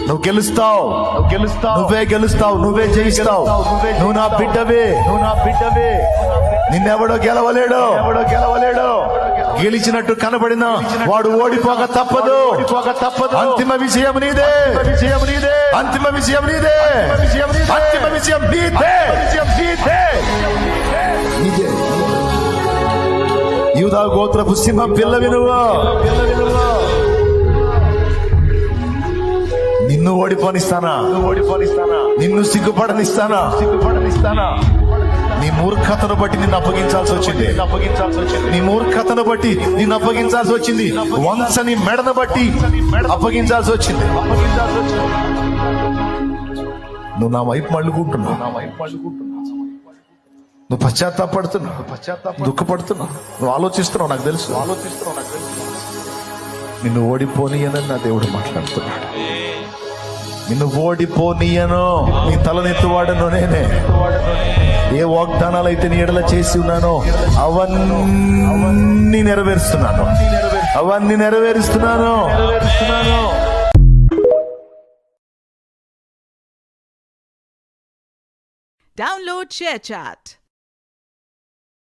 నువ్వు గెలుస్తావు, నువ్వే గెలుస్తావు, నువ్వే జయిస్తావు. నువ్వు నా బిడ్డవే, నిన్నెవడో గెలవలేడు. గెలిచినట్టు కనబడిన వాడు ఓడిపోక తప్పదు. అంతిమ విజయం నీదే, అంతిమ విజయం నీదే, అంతిమ విజయం నీదే. యూదా గోత్రపు సింహం పిల్లవి నువ్వు. నిన్ను ఓడిపోనిస్తానా, నిన్ను సిగ్గుపడనిస్తానా? నీ మూర్ఖతను బట్టి నిన్ను అప్పగించాల్సి వచ్చింది. నీ మూర్ఖతను బట్టి నిన్ను అప్పగించాల్సి వచ్చింది. వంశని మెడను బట్టి అప్పగించాల్సి వచ్చింది. నువ్వు నా వైపు మళ్ళుకుంటున్నావు, నువ్వు పశ్చాత్తాపడుతున్నావు, దుఃఖపడుతున్నావు, నువ్వు ఆలోచిస్తున్నావు. నాకు తెలుసు. నిన్ను ఓడిపోనీయనని నా దేవుడు మాట్లాడుతున్నాడు. నిన్ను ఓడిపోనీయను, నీ తలనెత్తువాడను నేనే. ఏ వాగ్దానాలు అయితే నీ ఎడల చేసి ఉన్నానో అవన్నీ నెరవేరుస్తున్నాను. Download ShareChat.